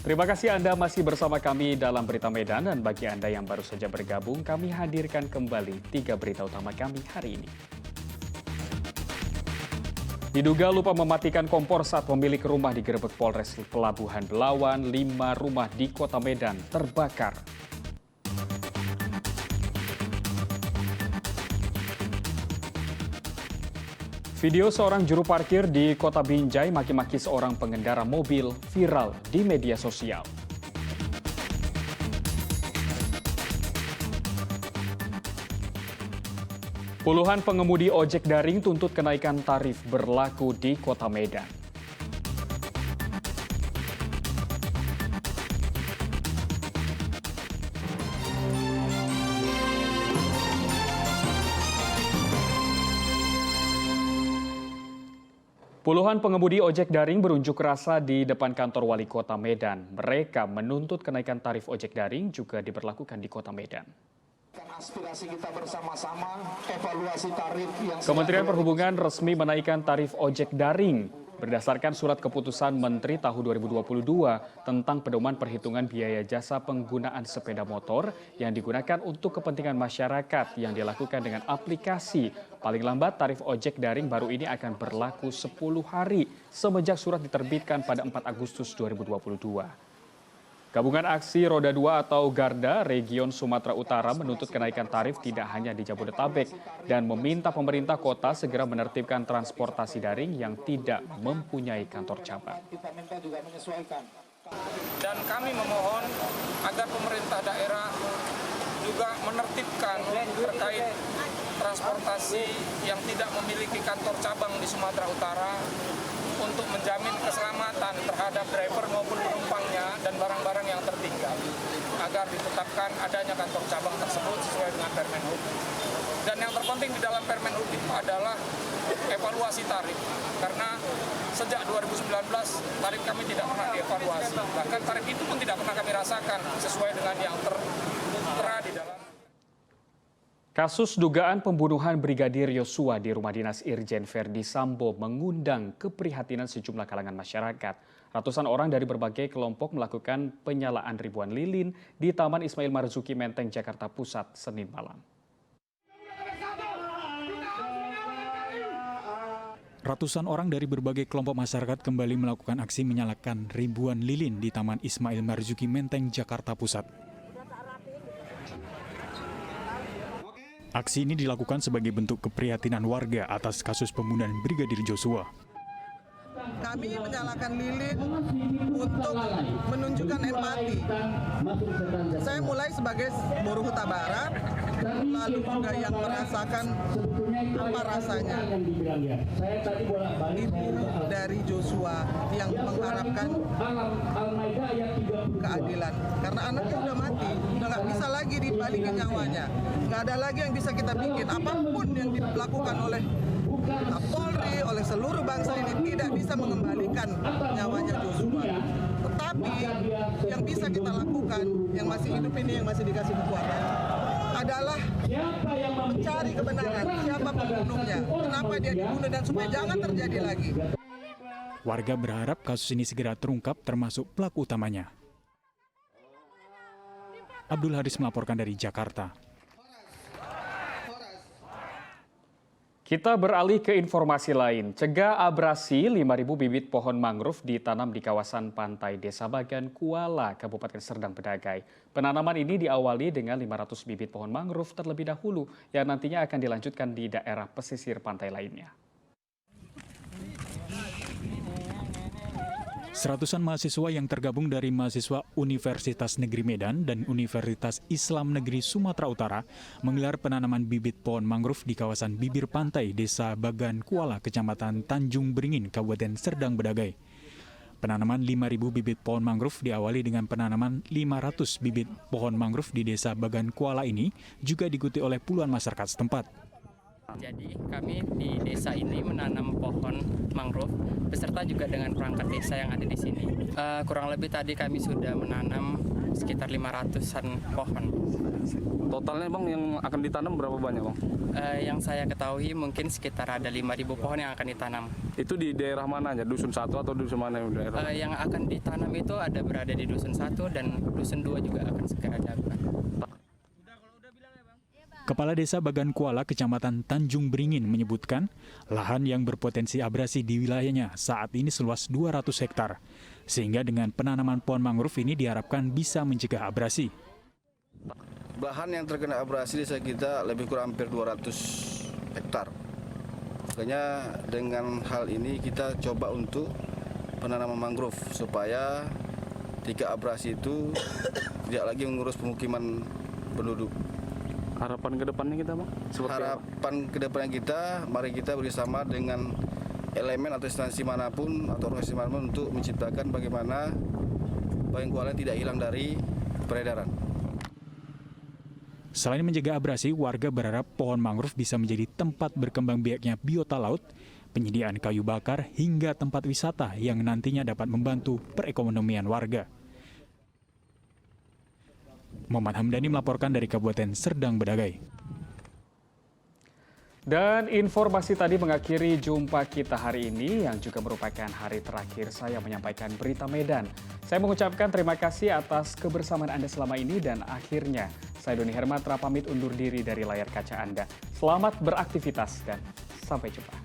Terima kasih Anda masih bersama kami dalam Berita Medan, dan bagi Anda yang baru saja bergabung, kami hadirkan kembali 3 berita utama kami hari ini. Diduga lupa mematikan kompor saat pemilik rumah digerebek Polres Pelabuhan Belawan, 5 rumah di Kota Medan terbakar. Video seorang juru parkir di Kota Binjai maki-maki seorang pengendara mobil viral di media sosial. Puluhan pengemudi ojek daring tuntut kenaikan tarif berlaku di Kota Medan. Puluhan pengemudi ojek daring berunjuk rasa di depan kantor Wali Kota Medan. Mereka menuntut kenaikan tarif ojek daring juga diberlakukan di Kota Medan. Aspirasi kita bersama-sama, evaluasi tarif yang Kementerian Perhubungan resmi menaikkan tarif ojek daring berdasarkan surat keputusan Menteri tahun 2022 tentang pedoman perhitungan biaya jasa penggunaan sepeda motor yang digunakan untuk kepentingan masyarakat yang dilakukan dengan aplikasi. Paling lambat tarif ojek daring baru ini akan berlaku 10 hari semenjak surat diterbitkan pada 4 Agustus 2022. Gabungan Aksi Roda 2 atau Garda Region Sumatera Utara menuntut kenaikan tarif tidak hanya di Jabodetabek dan meminta pemerintah kota segera menertibkan transportasi daring yang tidak mempunyai kantor cabang. Dan kami memohon agar pemerintah daerah juga menertibkan terkait transportasi yang tidak memiliki kantor cabang di Sumatera Utara untuk menjamin keselamatan terhadap driver maupun penumpangnya dan barang-barang yang tertinggal agar ditetapkan adanya kantor cabang tersebut sesuai dengan Permen Hub. Dan yang terpenting di dalam Permen Hub itu adalah evaluasi tarif, karena sejak 2019 tarif kami tidak pernah dievaluasi, bahkan tarif itu pun tidak pernah kami rasakan sesuai dengan yang tertera di dalam. Kasus dugaan pembunuhan Brigadir Yosua di rumah dinas Irjen Verdi Sambo mengundang keprihatinan sejumlah kalangan masyarakat. Ratusan orang dari berbagai kelompok melakukan penyalaan ribuan lilin di Taman Ismail Marzuki Menteng, Jakarta Pusat, Senin malam. Ratusan orang dari berbagai kelompok masyarakat kembali melakukan aksi menyalakan ribuan lilin di Taman Ismail Marzuki Menteng, Jakarta Pusat. Aksi ini dilakukan sebagai bentuk keprihatinan warga atas kasus pembunuhan Brigadir Joshua. Kami menyalakan lilin untuk menunjukkan empati. Saya mulai sebagai buruh Huta Barat, lalu juga yang merasakan apa rasanya ibu dari Joshua yang mengharapkan keadilan. Karena anaknya udah mati, udah nggak bisa lagi dibalikin nyawanya. Nggak ada lagi yang bisa kita bikin. Apapun yang dilakukan oleh Polri, oleh seluruh bangsa ini tidak bisa mengembalikan nyawanya Joshua. Tetapi yang bisa kita lakukan, yang masih hidup ini, yang masih dikasih kekuatan, adalah mencari kebenaran, siapa pembunuhnya, kenapa dia dibunuh, dan supaya jangan terjadi lagi. Warga berharap kasus ini segera terungkap termasuk pelaku utamanya. Abdul Haris melaporkan dari Jakarta. Kita beralih ke informasi lain. Cegah abrasi 5.000 bibit pohon mangrove ditanam di kawasan pantai Desa Bagan Kuala, Kabupaten Serdang Bedagai. Penanaman ini diawali dengan 500 bibit pohon mangrove terlebih dahulu yang nantinya akan dilanjutkan di daerah pesisir pantai lainnya. Seratusan mahasiswa yang tergabung dari mahasiswa Universitas Negeri Medan dan Universitas Islam Negeri Sumatera Utara menggelar penanaman bibit pohon mangrove di kawasan bibir pantai Desa Bagan Kuala, Kecamatan Tanjung Beringin, Kabupaten Serdang Bedagai. Penanaman 5.000 bibit pohon mangrove diawali dengan penanaman 500 bibit pohon mangrove di Desa Bagan Kuala ini juga diikuti oleh puluhan masyarakat setempat. Jadi kami di desa ini menanam pohon mangrove beserta juga dengan perangkat desa yang ada di sini. Kurang lebih tadi kami sudah menanam sekitar 500-an pohon. Totalnya Bang yang akan ditanam berapa banyak Bang? Yang saya ketahui mungkin sekitar ada 5.000 pohon yang akan ditanam. Itu di daerah mana aja? Dusun 1 atau dusun mana yang daerah? Yang akan ditanam itu ada berada di Dusun 1 dan Dusun 2 juga akan segera dilakukan. Kepala Desa Bagan Kuala, Kecamatan Tanjung Beringin menyebutkan lahan yang berpotensi abrasi di wilayahnya saat ini seluas 200 hektar. Sehingga dengan penanaman pohon mangrove ini diharapkan bisa mencegah abrasi. Bahan yang terkena abrasi desa kita lebih kurang hampir 200 hektar. Makanya dengan hal ini kita coba untuk penanaman mangrove supaya jika abrasi itu tidak lagi mengurus pemukiman penduduk. Harapan ke depannya kita Bang? Harapan ke depannya kita, mari kita bersama dengan elemen atau instansi manapun atau organisasi manapun untuk menciptakan bagaimana Bagan Kuala tidak hilang dari peredaran. Selain mencegah abrasi, warga berharap pohon mangrove bisa menjadi tempat berkembang biaknya biota laut, penyediaan kayu bakar, hingga tempat wisata yang nantinya dapat membantu perekonomian warga. Muhammad Hamdani melaporkan dari Kabupaten Serdang Bedagai. Dan informasi tadi mengakhiri jumpa kita hari ini yang juga merupakan hari terakhir saya menyampaikan berita Medan. Saya mengucapkan terima kasih atas kebersamaan Anda selama ini dan akhirnya saya Doni Hermatra pamit undur diri dari layar kaca Anda. Selamat beraktivitas dan sampai jumpa.